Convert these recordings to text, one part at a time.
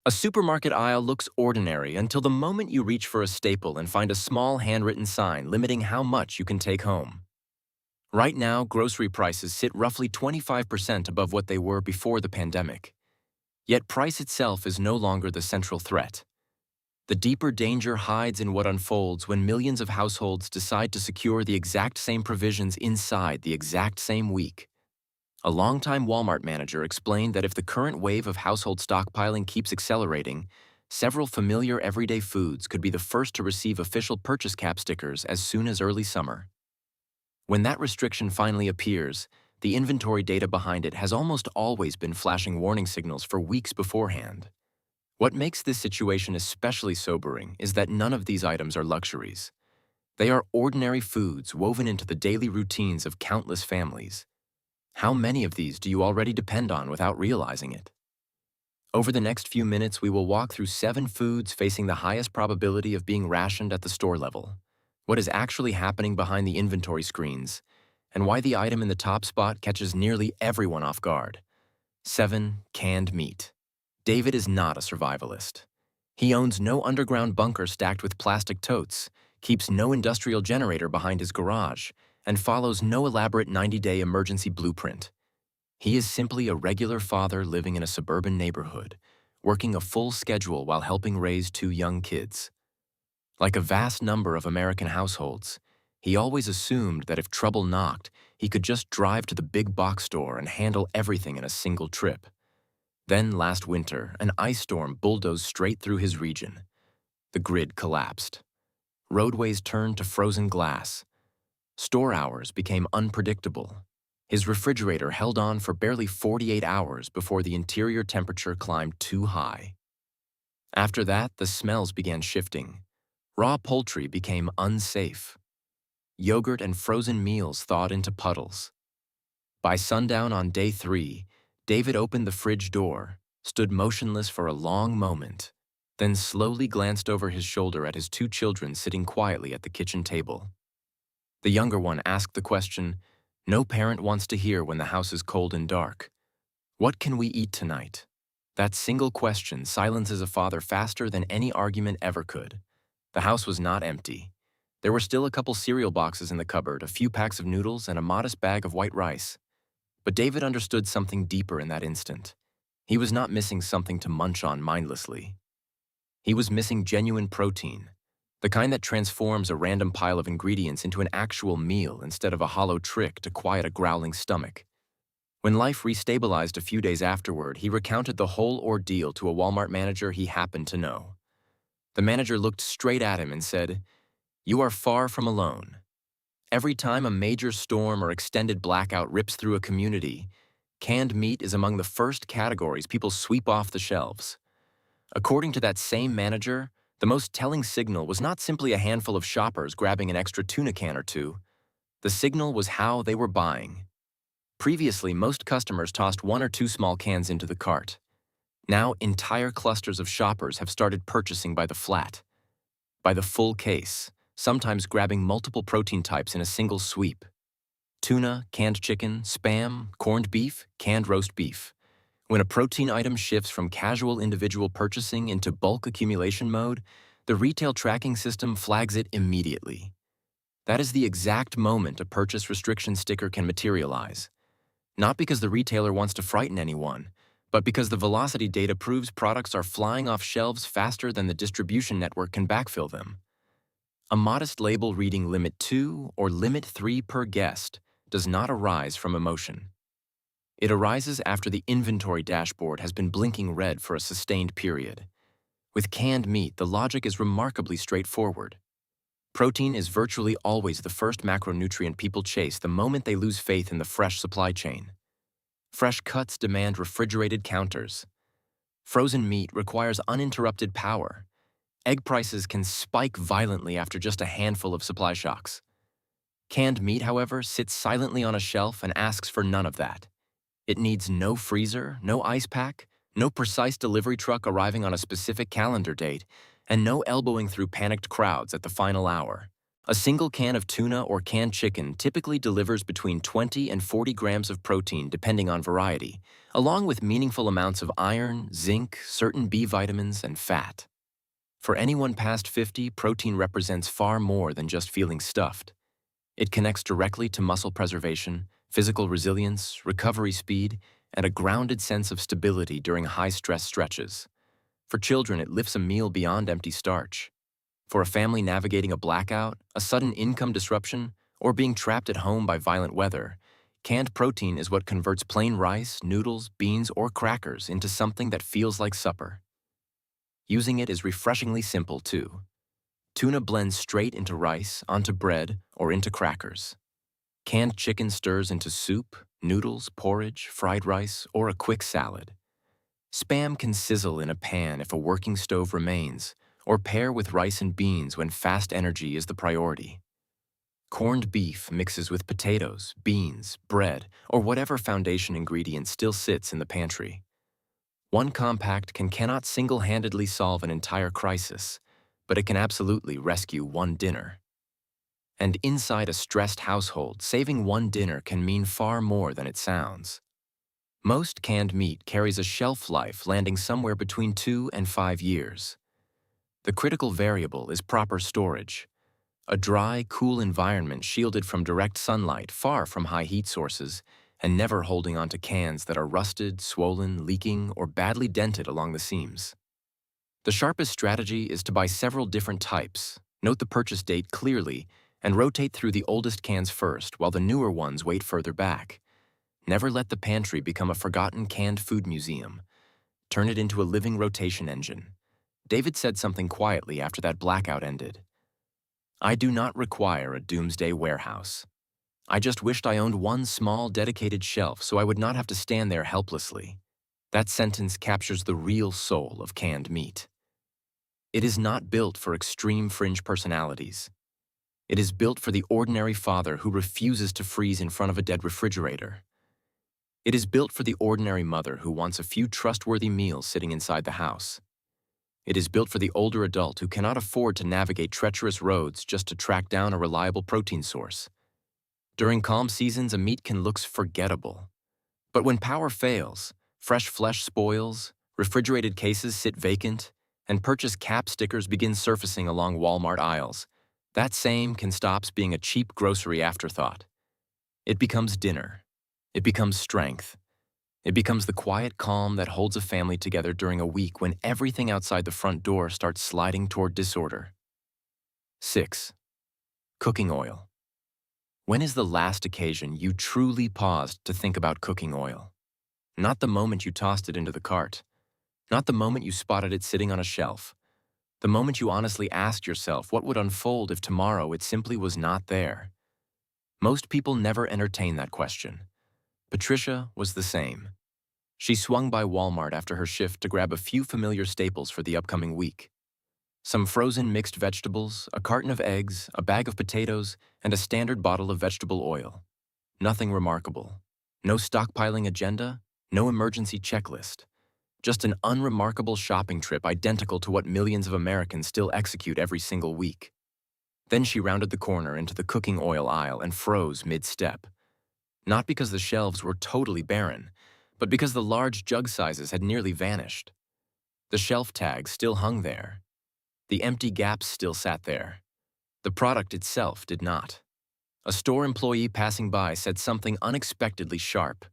A supermarket aisle looks ordinary until the moment you reach for a staple and find a small handwritten sign limiting how much you can take home. Right now, grocery prices sit roughly 25% above what they were before the pandemic. Yet price itself is no longer the central threat. The deeper danger hides in what unfolds when millions of households decide to secure the exact same provisions inside the exact same week. A longtime Walmart manager explained that if the current wave of household stockpiling keeps accelerating, several familiar everyday foods could be the first to receive official purchase cap stickers as soon as early summer. When that restriction finally appears, the inventory data behind it has almost always been flashing warning signals for weeks beforehand. What makes this situation especially sobering is that none of these items are luxuries. They are ordinary foods woven into the daily routines of countless families. How many of these do you already depend on without realizing it? Over the next few minutes, we will walk through 7 foods facing the highest probability of being rationed at the store level, what is actually happening behind the inventory screens, and why the item in the top spot catches nearly everyone off guard. 7. Canned meat. David is not a survivalist. He owns no underground bunker stacked with plastic totes, keeps no industrial generator behind his garage, and follows no elaborate 90-day emergency blueprint. He is simply a regular father living in a suburban neighborhood, working a full schedule while helping raise 2 young kids. Like a vast number of American households, he always assumed that if trouble knocked, he could just drive to the big box store and handle everything in a single trip. Then last winter, an ice storm bulldozed straight through his region. The grid collapsed. Roadways turned to frozen glass. Store hours became unpredictable. His refrigerator held on for barely 48 hours before the interior temperature climbed too high. After that, the smells began shifting. Raw poultry became unsafe. Yogurt and frozen meals thawed into puddles. By sundown on day 3, David opened the fridge door, stood motionless for a long moment, then slowly glanced over his shoulder at his 2 children sitting quietly at the kitchen table. The younger one asked the question no parent wants to hear when the house is cold and dark. What can we eat tonight? That single question silences a father faster than any argument ever could. The house was not empty. There were still a couple cereal boxes in the cupboard, a few packs of noodles, and a modest bag of white rice. But David understood something deeper in that instant. He was not missing something to munch on mindlessly. He was missing genuine protein, the kind that transforms a random pile of ingredients into an actual meal instead of a hollow trick to quiet a growling stomach. When life restabilized a few days afterward, he recounted the whole ordeal to a Walmart manager he happened to know. The manager looked straight at him and said, "You are far from alone. Every time a major storm or extended blackout rips through a community, canned meat is among the first categories people sweep off the shelves." According to that same manager, the most telling signal was not simply a handful of shoppers grabbing an extra tuna can or 2. The signal was how they were buying. Previously, most customers tossed 1 or 2 small cans into the cart. Now, entire clusters of shoppers have started purchasing by the flat, by the full case, sometimes grabbing multiple protein types in a single sweep. Tuna, canned chicken, Spam, corned beef, canned roast beef. When a protein item shifts from casual individual purchasing into bulk accumulation mode, the retail tracking system flags it immediately. That is the exact moment a purchase restriction sticker can materialize. Not because the retailer wants to frighten anyone, but because the velocity data proves products are flying off shelves faster than the distribution network can backfill them. A modest label reading Limit 2 or Limit 3 per guest does not arise from emotion. It arises after the inventory dashboard has been blinking red for a sustained period. With canned meat, the logic is remarkably straightforward. Protein is virtually always the first macronutrient people chase the moment they lose faith in the fresh supply chain. Fresh cuts demand refrigerated counters. Frozen meat requires uninterrupted power. Egg prices can spike violently after just a handful of supply shocks. Canned meat, however, sits silently on a shelf and asks for none of that. It needs no freezer, no ice pack, no precise delivery truck arriving on a specific calendar date, and no elbowing through panicked crowds at the final hour. A single can of tuna or canned chicken typically delivers between 20 and 40 grams of protein depending on variety, along with meaningful amounts of iron, zinc, certain B vitamins, and fat. For anyone past 50, protein represents far more than just feeling stuffed. It connects directly to muscle preservation, physical resilience, recovery speed, and a grounded sense of stability during high-stress stretches. For children, it lifts a meal beyond empty starch. For a family navigating a blackout, a sudden income disruption, or being trapped at home by violent weather, canned protein is what converts plain rice, noodles, beans, or crackers into something that feels like supper. Using it is refreshingly simple, too. Tuna blends straight into rice, onto bread, or into crackers. Canned chicken stirs into soup, noodles, porridge, fried rice, or a quick salad. Spam can sizzle in a pan if a working stove remains, or pair with rice and beans when fast energy is the priority. Corned beef mixes with potatoes, beans, bread, or whatever foundation ingredient still sits in the pantry. One compact cannot single-handedly solve an entire crisis, but it can absolutely rescue one dinner. And inside a stressed household, saving one dinner can mean far more than it sounds. Most canned meat carries a shelf life landing somewhere between 2 and 5 years. The critical variable is proper storage. A dry, cool environment shielded from direct sunlight, far from high heat sources, and never holding onto cans that are rusted, swollen, leaking, or badly dented along the seams. The sharpest strategy is to buy several different types, note the purchase date clearly, and rotate through the oldest cans first while the newer ones wait further back. Never let the pantry become a forgotten canned food museum. Turn it into a living rotation engine. David said something quietly after that blackout ended. I do not require a doomsday warehouse. I just wished I owned one small, dedicated shelf so I would not have to stand there helplessly. That sentence captures the real soul of canned meat. It is not built for extreme fringe personalities. It is built for the ordinary father who refuses to freeze in front of a dead refrigerator. It is built for the ordinary mother who wants a few trustworthy meals sitting inside the house. It is built for the older adult who cannot afford to navigate treacherous roads just to track down a reliable protein source. During calm seasons, a meat can look forgettable. But when power fails, fresh flesh spoils, refrigerated cases sit vacant, and purchase cap stickers begin surfacing along Walmart aisles, that same can stop being a cheap grocery afterthought. It becomes dinner. It becomes strength. It becomes the quiet calm that holds a family together during a week when everything outside the front door starts sliding toward disorder. 6. Cooking oil. When is the last occasion you truly paused to think about cooking oil? Not the moment you tossed it into the cart. Not the moment you spotted it sitting on a shelf. The moment you honestly asked yourself what would unfold if tomorrow it simply was not there. Most people never entertain that question. Patricia was the same. She swung by Walmart after her shift to grab a few familiar staples for the upcoming week. Some frozen mixed vegetables, a carton of eggs, a bag of potatoes, and a standard bottle of vegetable oil. Nothing remarkable. No stockpiling agenda, no emergency checklist. Just an unremarkable shopping trip identical to what millions of Americans still execute every single week. Then she rounded the corner into the cooking oil aisle and froze mid-step. Not because the shelves were totally barren, but because the large jug sizes had nearly vanished. The shelf tags still hung there. The empty gaps still sat there. The product itself did not. A store employee passing by said something unexpectedly sharp.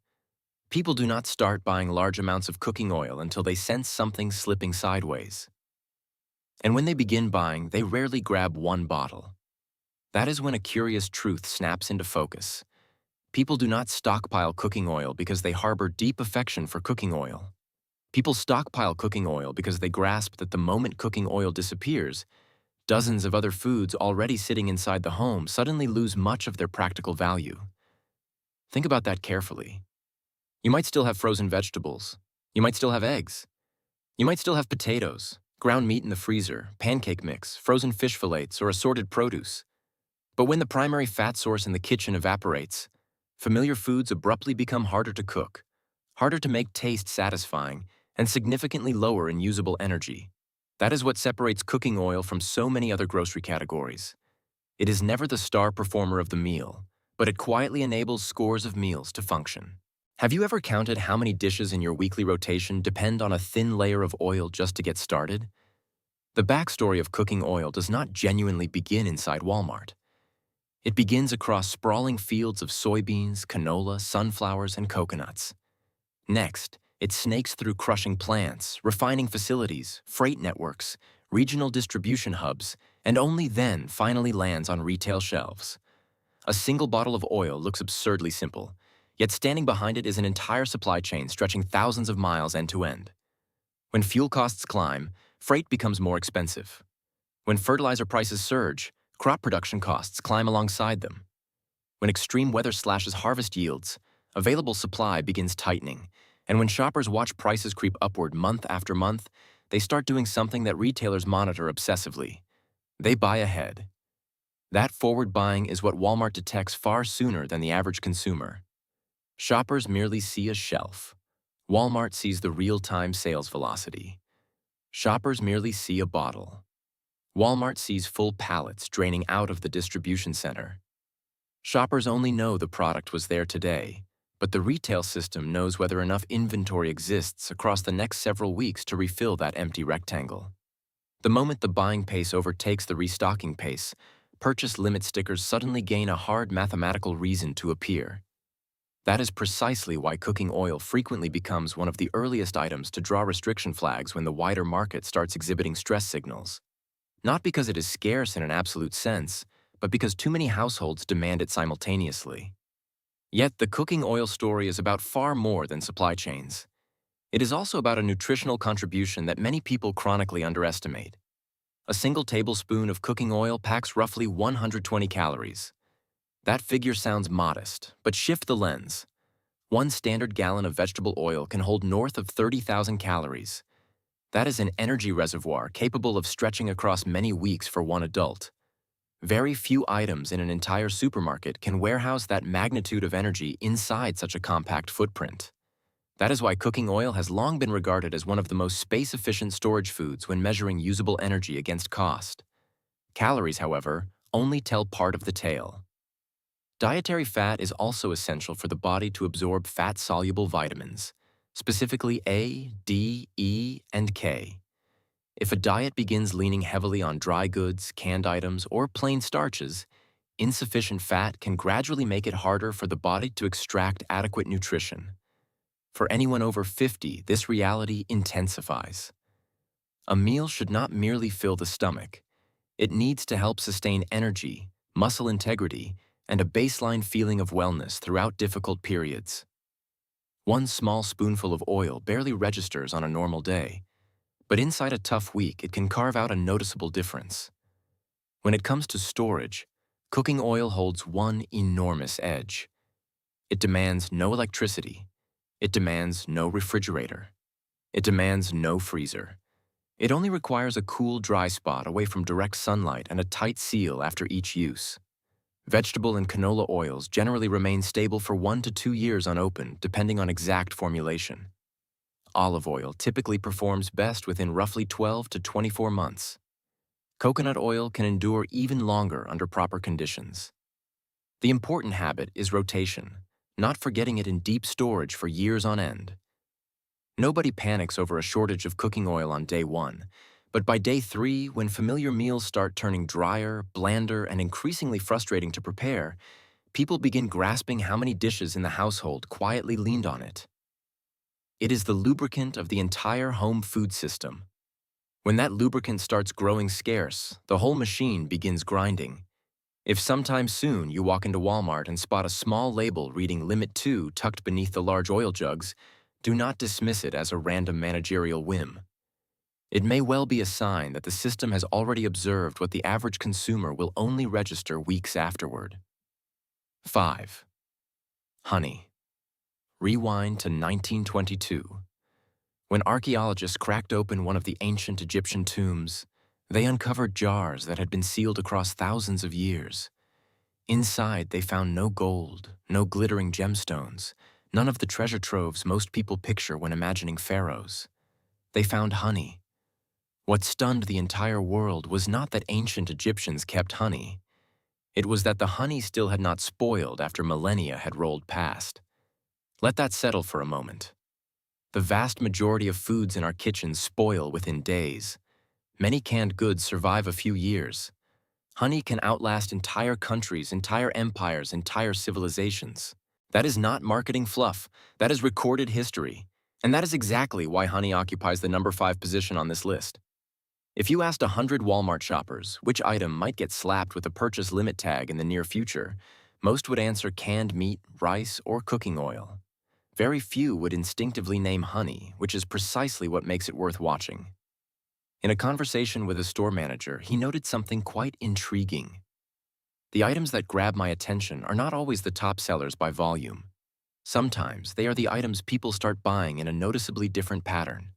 People do not start buying large amounts of cooking oil until they sense something slipping sideways. And when they begin buying, they rarely grab one bottle. That is when a curious truth snaps into focus. People do not stockpile cooking oil because they harbor deep affection for cooking oil. People stockpile cooking oil because they grasp that the moment cooking oil disappears, dozens of other foods already sitting inside the home suddenly lose much of their practical value. Think about that carefully. You might still have frozen vegetables. You might still have eggs. You might still have potatoes, ground meat in the freezer, pancake mix, frozen fish fillets, or assorted produce. But when the primary fat source in the kitchen evaporates, familiar foods abruptly become harder to cook, harder to make taste satisfying, and significantly lower in usable energy. That is what separates cooking oil from so many other grocery categories. It is never the star performer of the meal, but it quietly enables scores of meals to function. Have you ever counted how many dishes in your weekly rotation depend on a thin layer of oil just to get started? The backstory of cooking oil does not genuinely begin inside Walmart. It begins across sprawling fields of soybeans, canola, sunflowers, and coconuts. Next, it snakes through crushing plants, refining facilities, freight networks, regional distribution hubs, and only then finally lands on retail shelves. A single bottle of oil looks absurdly simple, yet standing behind it is an entire supply chain stretching thousands of miles end to end. When fuel costs climb, freight becomes more expensive. When fertilizer prices surge, crop production costs climb alongside them. When extreme weather slashes harvest yields, available supply begins tightening, and when shoppers watch prices creep upward month after month, they start doing something that retailers monitor obsessively. They buy ahead. That forward buying is what Walmart detects far sooner than the average consumer. Shoppers merely see a shelf. Walmart sees the real-time sales velocity. Shoppers merely see a bottle. Walmart sees full pallets draining out of the distribution center. Shoppers only know the product was there today, but the retail system knows whether enough inventory exists across the next several weeks to refill that empty rectangle. The moment the buying pace overtakes the restocking pace, purchase limit stickers suddenly gain a hard mathematical reason to appear. That is precisely why cooking oil frequently becomes one of the earliest items to draw restriction flags when the wider market starts exhibiting stress signals. Not because it is scarce in an absolute sense, but because too many households demand it simultaneously. Yet the cooking oil story is about far more than supply chains. It is also about a nutritional contribution that many people chronically underestimate. A single tablespoon of cooking oil packs roughly 120 calories. That figure sounds modest, but shift the lens. One standard gallon of vegetable oil can hold north of 30,000 calories. That is an energy reservoir capable of stretching across many weeks for one adult. Very few items in an entire supermarket can warehouse that magnitude of energy inside such a compact footprint. That is why cooking oil has long been regarded as one of the most space-efficient storage foods when measuring usable energy against cost. Calories, however, only tell part of the tale. Dietary fat is also essential for the body to absorb fat-soluble vitamins, specifically A, D, E, and K. If a diet begins leaning heavily on dry goods, canned items, or plain starches, insufficient fat can gradually make it harder for the body to extract adequate nutrition. For anyone over 50, this reality intensifies. A meal should not merely fill the stomach. It needs to help sustain energy, muscle integrity, and a baseline feeling of wellness throughout difficult periods. One small spoonful of oil barely registers on a normal day, but inside a tough week, it can carve out a noticeable difference. When it comes to storage, cooking oil holds one enormous edge. It demands no electricity. It demands no refrigerator. It demands no freezer. It only requires a cool, dry spot away from direct sunlight and a tight seal after each use. Vegetable and canola oils generally remain stable for 1 to 2 years unopened, depending on exact formulation. Olive oil typically performs best within roughly 12 to 24 months. Coconut oil can endure even longer under proper conditions. The important habit is rotation, not forgetting it in deep storage for years on end. Nobody panics over a shortage of cooking oil on day 1, but by day 3, when familiar meals start turning drier, blander, and increasingly frustrating to prepare, people begin grasping how many dishes in the household quietly leaned on it. It is the lubricant of the entire home food system. When that lubricant starts growing scarce, the whole machine begins grinding. If sometime soon you walk into Walmart and spot a small label reading Limit 2 tucked beneath the large oil jugs, do not dismiss it as a random managerial whim. It may well be a sign that the system has already observed what the average consumer will only register weeks afterward. 5. Honey. Rewind to 1922. When archaeologists cracked open one of the ancient Egyptian tombs, they uncovered jars that had been sealed across thousands of years. Inside, they found no gold, no glittering gemstones, none of the treasure troves most people picture when imagining pharaohs. They found honey. What stunned the entire world was not that ancient Egyptians kept honey. It was that the honey still had not spoiled after millennia had rolled past. Let that settle for a moment. The vast majority of foods in our kitchens spoil within days. Many canned goods survive a few years. Honey can outlast entire countries, entire empires, entire civilizations. That is not marketing fluff. That is recorded history. And that is exactly why honey occupies the number 5 position on this list. If you asked 100 Walmart shoppers which item might get slapped with a purchase limit tag in the near future, most would answer canned meat, rice, or cooking oil. Very few would instinctively name honey, which is precisely what makes it worth watching. In a conversation with a store manager, he noted something quite intriguing. The items that grab my attention are not always the top sellers by volume. Sometimes they are the items people start buying in a noticeably different pattern.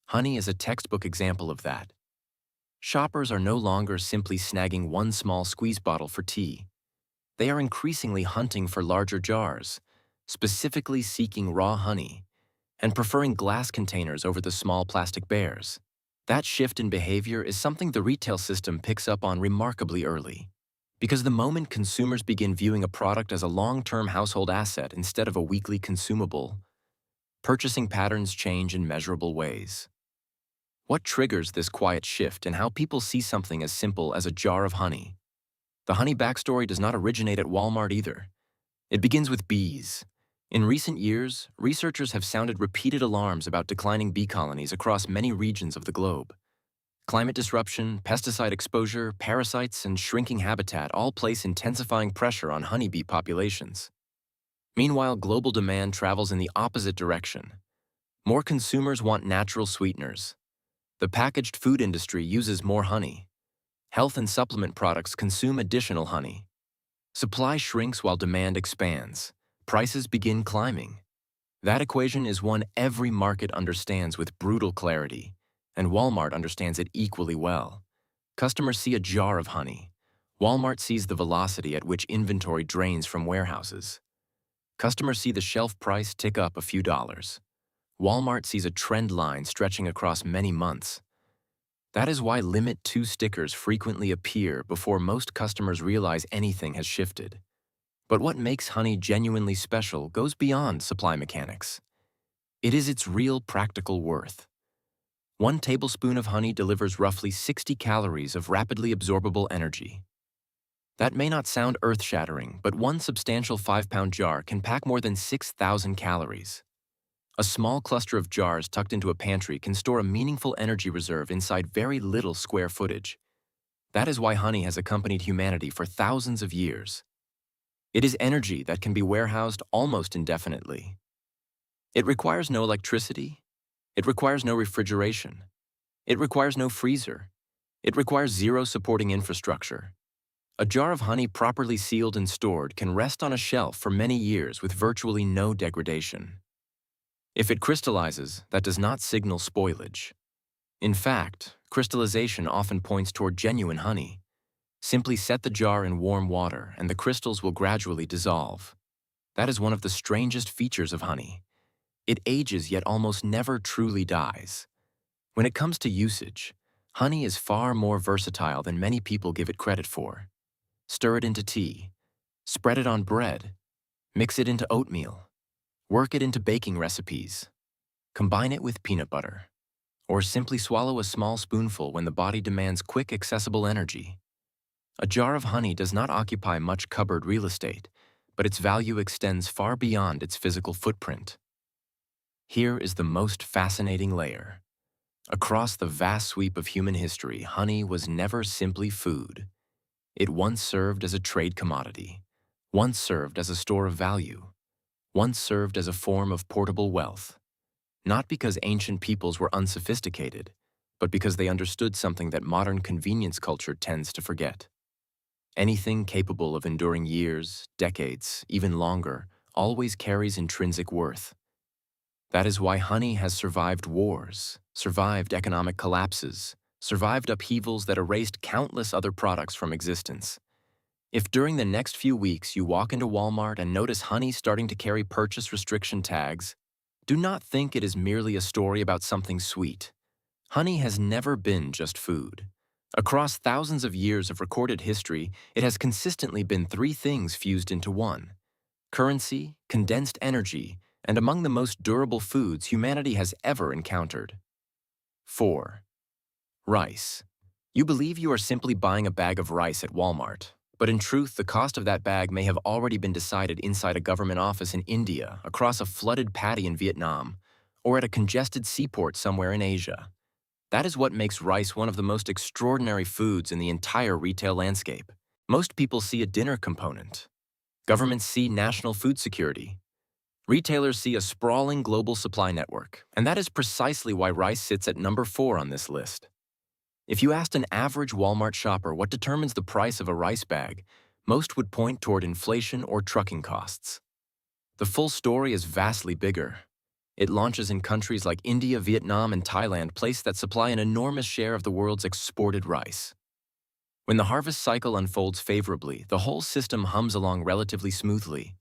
Honey is a textbook example of that. Shoppers are no longer simply snagging one small squeeze bottle for tea. They are increasingly hunting for larger jars, specifically seeking raw honey, and preferring glass containers over the small plastic bears. That shift in behavior is something the retail system picks up on remarkably early. Because the moment consumers begin viewing a product as a long-term household asset instead of a weekly consumable, purchasing patterns change in measurable ways. What triggers this quiet shift and how people see something as simple as a jar of honey? The honey backstory does not originate at Walmart either. It begins with bees. In recent years, researchers have sounded repeated alarms about declining bee colonies across many regions of the globe. Climate disruption, pesticide exposure, parasites, and shrinking habitat all place intensifying pressure on honeybee populations. Meanwhile, global demand travels in the opposite direction. More consumers want natural sweeteners. The packaged food industry uses more honey. Health and supplement products consume additional honey. Supply shrinks while demand expands. Prices begin climbing. That equation is one every market understands with brutal clarity, and Walmart understands it equally well. Customers see a jar of honey. Walmart sees the velocity at which inventory drains from warehouses. Customers see the shelf price tick up a few dollars. Walmart sees a trend line stretching across many months. That is why Limit 2 stickers frequently appear before most customers realize anything has shifted. But what makes honey genuinely special goes beyond supply mechanics. It is its real practical worth. 1 tablespoon of honey delivers roughly 60 calories of rapidly absorbable energy. That may not sound earth-shattering, but one substantial 5-pound jar can pack more than 6,000 calories. A small cluster of jars tucked into a pantry can store a meaningful energy reserve inside very little square footage. That is why honey has accompanied humanity for thousands of years. It is energy that can be warehoused almost indefinitely. It requires no electricity. It requires no refrigeration. It requires no freezer. It requires zero supporting infrastructure. A jar of honey properly sealed and stored can rest on a shelf for many years with virtually no degradation. If it crystallizes, that does not signal spoilage. In fact, crystallization often points toward genuine honey. Simply set the jar in warm water and the crystals will gradually dissolve. That is one of the strangest features of honey. It ages yet almost never truly dies. When it comes to usage, honey is far more versatile than many people give it credit for. Stir it into tea, spread it on bread, mix it into oatmeal, work it into baking recipes, combine it with peanut butter, or simply swallow a small spoonful when the body demands quick, accessible energy. A jar of honey does not occupy much cupboard real estate, but its value extends far beyond its physical footprint. Here is the most fascinating layer. Across the vast sweep of human history, honey was never simply food. It once served as a trade commodity, once served as a store of value, once served as a form of portable wealth. Not because ancient peoples were unsophisticated, but because they understood something that modern convenience culture tends to forget. Anything capable of enduring years, decades, even longer, always carries intrinsic worth. That is why honey has survived wars, survived economic collapses, survived upheavals that erased countless other products from existence. If during the next few weeks you walk into Walmart and notice honey starting to carry purchase restriction tags, do not think it is merely a story about something sweet. Honey has never been just food. Across thousands of years of recorded history, it has consistently been 3 things fused into one: currency, condensed energy, and among the most durable foods humanity has ever encountered. 4. Rice. You believe you are simply buying a bag of rice at Walmart, but in truth, the cost of that bag may have already been decided inside a government office in India, across a flooded paddy in Vietnam, or at a congested seaport somewhere in Asia. That is what makes rice one of the most extraordinary foods in the entire retail landscape. Most people see a dinner component. Governments see national food security. Retailers see a sprawling global supply network, and that is precisely why rice sits at number 4 on this list. If you asked an average Walmart shopper what determines the price of a rice bag, most would point toward inflation or trucking costs. The full story is vastly bigger. It launches in countries like India, Vietnam, and Thailand, places that supply an enormous share of the world's exported rice. When the harvest cycle unfolds favorably, the whole system hums along relatively smoothly.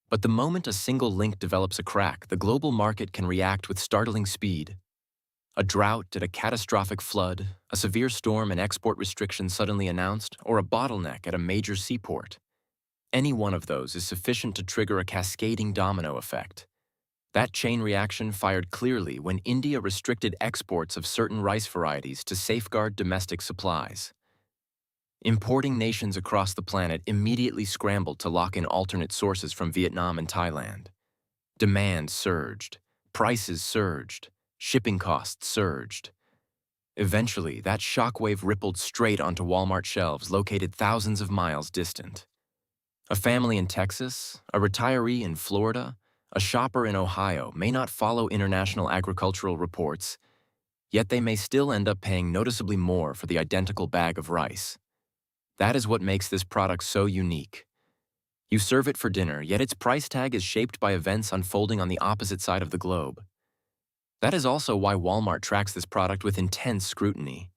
But the moment a single link develops a crack, the global market can react with startling speed. A drought at a catastrophic flood, a severe storm and export restrictions suddenly announced, or a bottleneck at a major seaport. Any one of those is sufficient to trigger a cascading domino effect. That chain reaction fired clearly when India restricted exports of certain rice varieties to safeguard domestic supplies. Importing nations across the planet immediately scrambled to lock in alternate sources from Vietnam and Thailand. Demand surged, prices surged, shipping costs surged. Eventually, that shockwave rippled straight onto Walmart shelves located thousands of miles distant. A family in Texas, a retiree in Florida, a shopper in Ohio may not follow international agricultural reports, yet they may still end up paying noticeably more for the identical bag of rice. That is what makes this product so unique. You serve it for dinner, yet its price tag is shaped by events unfolding on the opposite side of the globe. That is also why Walmart tracks this product with intense scrutiny.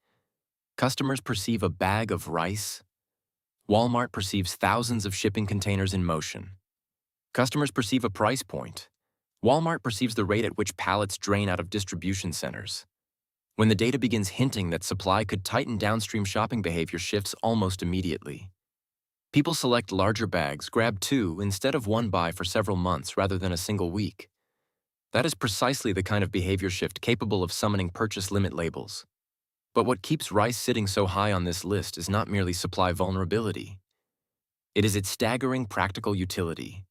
Customers perceive a bag of rice. Walmart perceives thousands of shipping containers in motion. Customers perceive a price point. Walmart perceives the rate at which pallets drain out of distribution centers. When the data begins hinting that supply could tighten, downstream shopping behavior shifts almost immediately. People select larger bags, grab 2 instead of 1 buy for several months rather than a single week. That is precisely the kind of behavior shift capable of summoning purchase limit labels. But what keeps rice sitting so high on this list is not merely supply vulnerability. It is its staggering practical utility.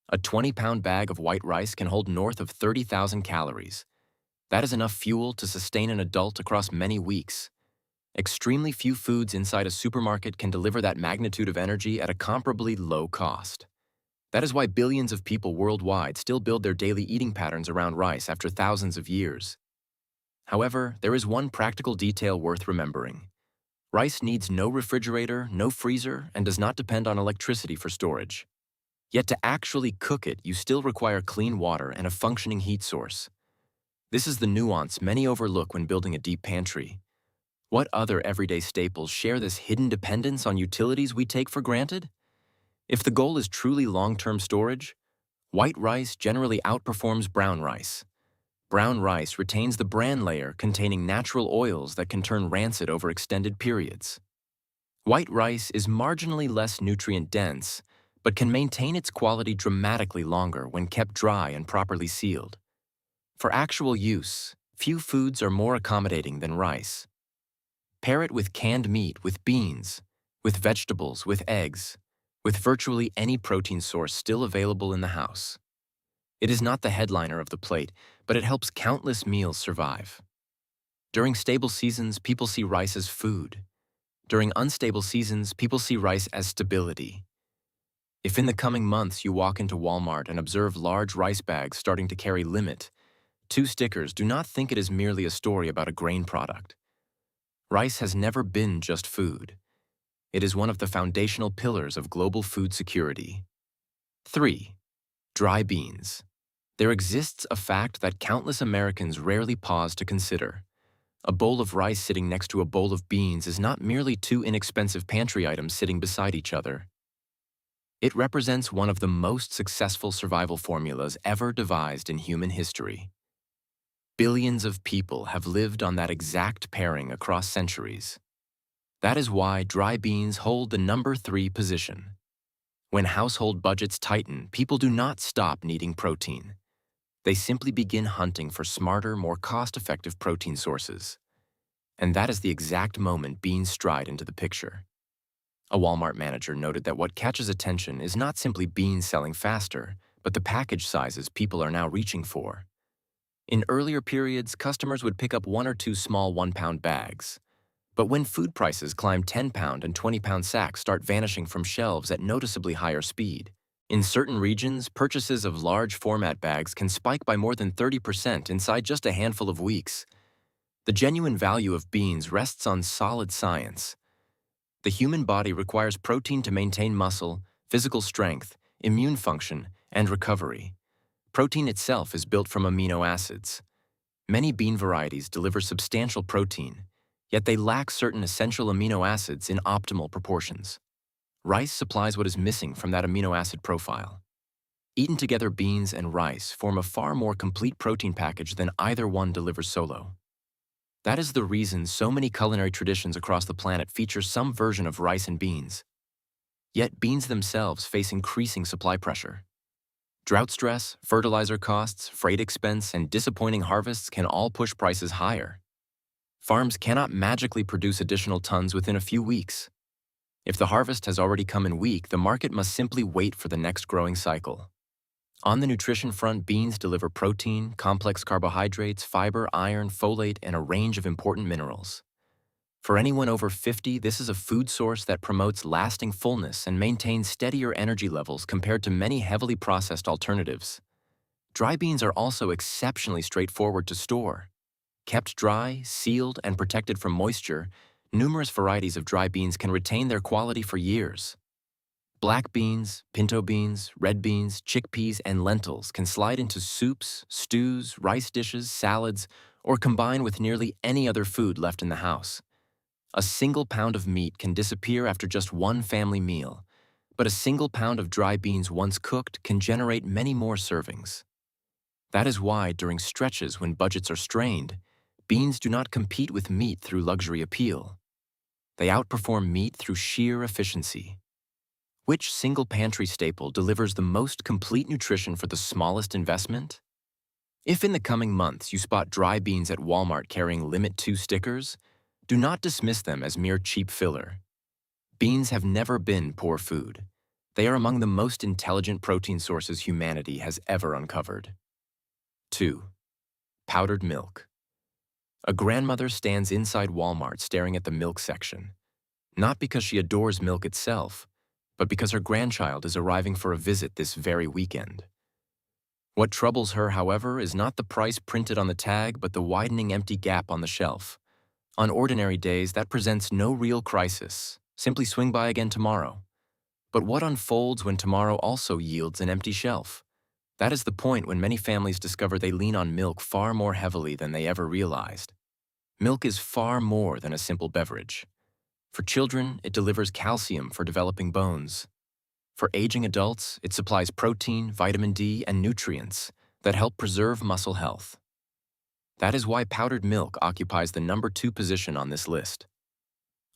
A 20-pound bag of white rice can hold north of 30,000 calories. That is enough fuel to sustain an adult across many weeks. Extremely few foods inside a supermarket can deliver that magnitude of energy at a comparably low cost. That is why billions of people worldwide still build their daily eating patterns around rice after thousands of years. However, there is one practical detail worth remembering. Rice needs no refrigerator, no freezer, and does not depend on electricity for storage. Yet to actually cook it, you still require clean water and a functioning heat source. This is the nuance many overlook when building a deep pantry. What other everyday staples share this hidden dependence on utilities we take for granted? If the goal is truly long-term storage, white rice generally outperforms brown rice. Brown rice retains the bran layer containing natural oils that can turn rancid over extended periods. White rice is marginally less nutrient-dense, but can maintain its quality dramatically longer when kept dry and properly sealed. For actual use, few foods are more accommodating than rice. Pair it with canned meat, with beans, with vegetables, with eggs, with virtually any protein source still available in the house. It is not the headliner of the plate, but it helps countless meals survive. During stable seasons, people see rice as food. During unstable seasons, people see rice as stability. If in the coming months you walk into Walmart and observe large rice bags starting to carry limit, 2 stickers, do not think it is merely a story about a grain product. Rice has never been just food. It is one of the foundational pillars of global food security. 3. Dry beans. There exists a fact that countless Americans rarely pause to consider. A bowl of rice sitting next to a bowl of beans is not merely 2 inexpensive pantry items sitting beside each other. It represents one of the most successful survival formulas ever devised in human history. Billions of people have lived on that exact pairing across centuries. That is why dry beans hold the number 3 position. When household budgets tighten, people do not stop needing protein. They simply begin hunting for smarter, more cost-effective protein sources. And that is the exact moment beans stride into the picture. A Walmart manager noted that what catches attention is not simply beans selling faster, but the package sizes people are now reaching for. In earlier periods, customers would pick up 1 or 2 small 1-pound bags. But when food prices climb, 10-pound and 20-pound sacks start vanishing from shelves at noticeably higher speed. In certain regions, purchases of large format bags can spike by more than 30% inside just a handful of weeks. The genuine value of beans rests on solid science. The human body requires protein to maintain muscle, physical strength, immune function, and recovery. Protein itself is built from amino acids. Many bean varieties deliver substantial protein, yet they lack certain essential amino acids in optimal proportions. Rice supplies what is missing from that amino acid profile. Eaten together, beans and rice form a far more complete protein package than either one delivers solo. That is the reason so many culinary traditions across the planet feature some version of rice and beans. Yet beans themselves face increasing supply pressure. Drought stress, fertilizer costs, freight expense, and disappointing harvests can all push prices higher. Farms cannot magically produce additional tons within a few weeks. If the harvest has already come in weak, the market must simply wait for the next growing cycle. On the nutrition front, beans deliver protein, complex carbohydrates, fiber, iron, folate, and a range of important minerals. For anyone over 50, this is a food source that promotes lasting fullness and maintains steadier energy levels compared to many heavily processed alternatives. Dry beans are also exceptionally straightforward to store. Kept dry, sealed, and protected from moisture, numerous varieties of dry beans can retain their quality for years. Black beans, pinto beans, red beans, chickpeas, and lentils can slide into soups, stews, rice dishes, salads, or combine with nearly any other food left in the house. A single pound of meat can disappear after just one family meal, but a single pound of dry beans once cooked can generate many more servings. That is why, during stretches when budgets are strained, beans do not compete with meat through luxury appeal. They outperform meat through sheer efficiency. Which single pantry staple delivers the most complete nutrition for the smallest investment? If in the coming months you spot dry beans at Walmart carrying Limit 2 stickers, do not dismiss them as mere cheap filler. Beans have never been poor food. They are among the most intelligent protein sources humanity has ever uncovered. 2. Powdered milk. A grandmother stands inside Walmart staring at the milk section, not because she adores milk itself, but because her grandchild is arriving for a visit this very weekend. What troubles her, however, is not the price printed on the tag, but the widening empty gap on the shelf. On ordinary days, that presents no real crisis. Simply swing by again tomorrow. But what unfolds when tomorrow also yields an empty shelf? That is the point when many families discover they lean on milk far more heavily than they ever realized. Milk is far more than a simple beverage. For children, it delivers calcium for developing bones. For aging adults, it supplies protein, vitamin D, and nutrients that help preserve muscle health. That is why powdered milk occupies the number 2 position on this list.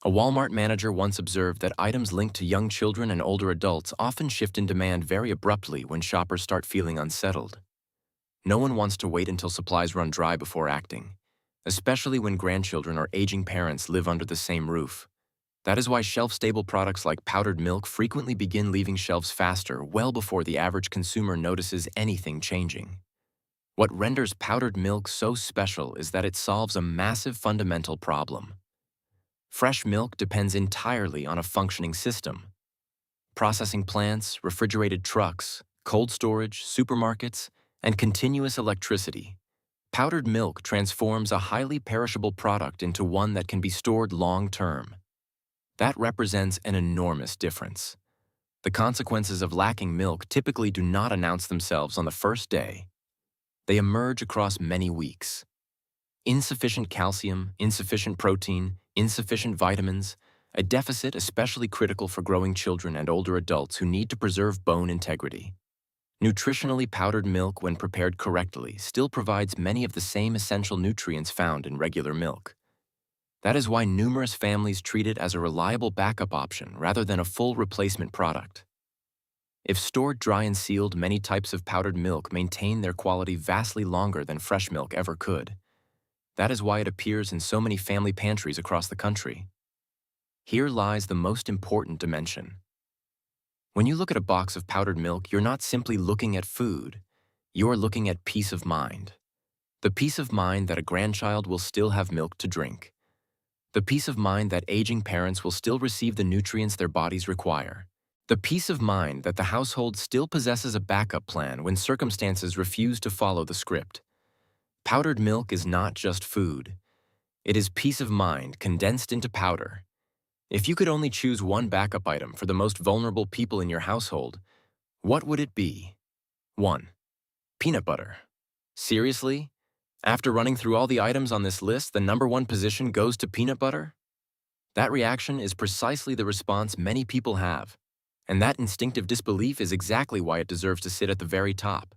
A Walmart manager once observed that items linked to young children and older adults often shift in demand very abruptly when shoppers start feeling unsettled. No one wants to wait until supplies run dry before acting, especially when grandchildren or aging parents live under the same roof. That is why shelf-stable products like powdered milk frequently begin leaving shelves faster, well before the average consumer notices anything changing. What renders powdered milk so special is that it solves a massive fundamental problem. Fresh milk depends entirely on a functioning system. Processing plants, refrigerated trucks, cold storage, supermarkets, and continuous electricity. Powdered milk transforms a highly perishable product into one that can be stored long-term. That represents an enormous difference. The consequences of lacking milk typically do not announce themselves on the first day. They emerge across many weeks. Insufficient calcium, insufficient protein, insufficient vitamins, a deficit especially critical for growing children and older adults who need to preserve bone integrity. Nutritionally powdered milk, when prepared correctly, still provides many of the same essential nutrients found in regular milk. That is why numerous families treat it as a reliable backup option rather than a full replacement product. If stored dry and sealed, many types of powdered milk maintain their quality vastly longer than fresh milk ever could. That is why it appears in so many family pantries across the country. Here lies the most important dimension. When you look at a box of powdered milk, you're not simply looking at food. You're looking at peace of mind. The peace of mind that a grandchild will still have milk to drink. The peace of mind that aging parents will still receive the nutrients their bodies require. The peace of mind that the household still possesses a backup plan when circumstances refuse to follow the script. Powdered milk is not just food. It is peace of mind condensed into powder. If you could only choose one backup item for the most vulnerable people in your household, what would it be? 1. Peanut butter. Seriously? After running through all the items on this list, the #1 position goes to peanut butter? That reaction is precisely the response many people have. And that instinctive disbelief is exactly why it deserves to sit at the very top.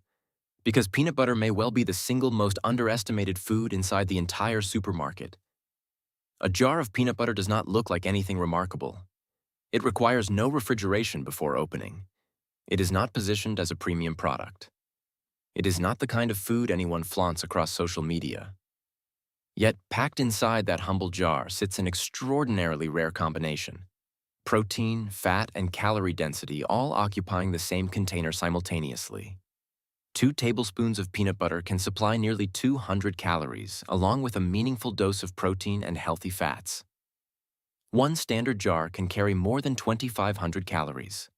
Because peanut butter may well be the single most underestimated food inside the entire supermarket. A jar of peanut butter does not look like anything remarkable. It requires no refrigeration before opening. It is not positioned as a premium product. It is not the kind of food anyone flaunts across social media. Yet, packed inside that humble jar sits an extraordinarily rare combination. Protein, fat, and calorie density all occupying the same container simultaneously. 2 tablespoons of peanut butter can supply nearly 200 calories, along with a meaningful dose of protein and healthy fats. One standard jar can carry more than 2,500 calories.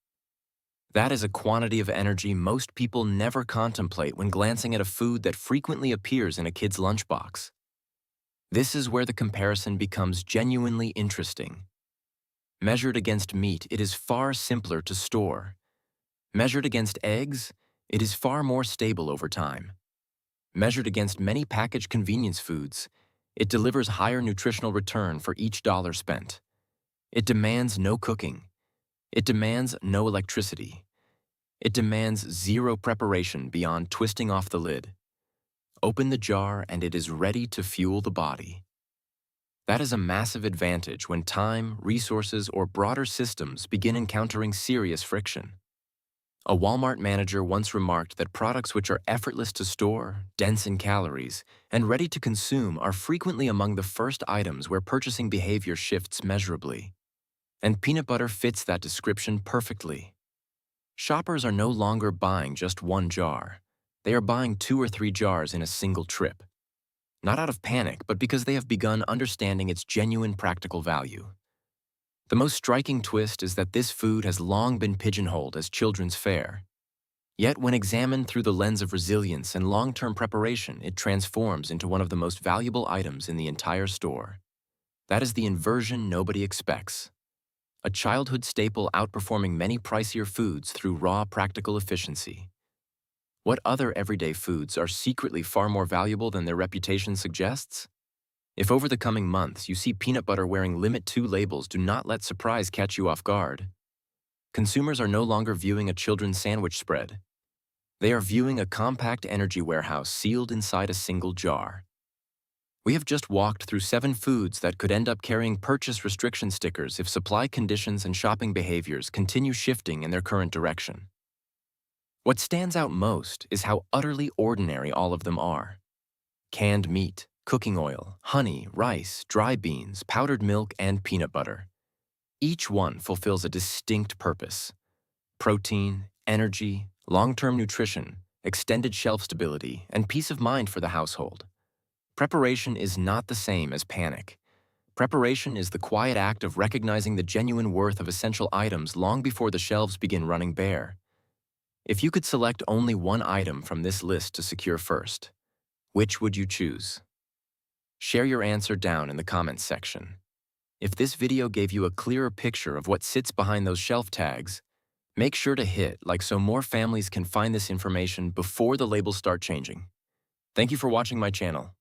That is a quantity of energy most people never contemplate when glancing at a food that frequently appears in a kid's lunchbox. This is where the comparison becomes genuinely interesting. Measured against meat, it is far simpler to store. Measured against eggs, it is far more stable over time. Measured against many packaged convenience foods, it delivers higher nutritional return for each dollar spent. It demands no cooking. It demands no electricity. It demands zero preparation beyond twisting off the lid. Open the jar and it is ready to fuel the body. That is a massive advantage when time, resources, or broader systems begin encountering serious friction. A Walmart manager once remarked that products which are effortless to store, dense in calories, and ready to consume are frequently among the first items where purchasing behavior shifts measurably. And peanut butter fits that description perfectly. Shoppers are no longer buying just one jar. They are buying 2 or 3 jars in a single trip. Not out of panic, but because they have begun understanding its genuine practical value. The most striking twist is that this food has long been pigeonholed as children's fare. Yet when examined through the lens of resilience and long-term preparation, it transforms into one of the most valuable items in the entire store. That is the inversion nobody expects. A childhood staple outperforming many pricier foods through raw practical efficiency. What other everyday foods are secretly far more valuable than their reputation suggests? If over the coming months you see peanut butter wearing Limit 2 labels, do not let surprise catch you off guard. Consumers are no longer viewing a children's sandwich spread. They are viewing a compact energy warehouse sealed inside a single jar. We have just walked through 7 foods that could end up carrying purchase restriction stickers if supply conditions and shopping behaviors continue shifting in their current direction. What stands out most is how utterly ordinary all of them are. Canned meat, cooking oil, honey, rice, dry beans, powdered milk, and peanut butter. Each one fulfills a distinct purpose. Protein, energy, long-term nutrition, extended shelf stability, and peace of mind for the household. Preparation is not the same as panic. Preparation is the quiet act of recognizing the genuine worth of essential items long before the shelves begin running bare. If you could select only one item from this list to secure first, which would you choose? Share your answer down in the comments section. If this video gave you a clearer picture of what sits behind those shelf tags, make sure to hit like so more families can find this information before the labels start changing. Thank you for watching my channel.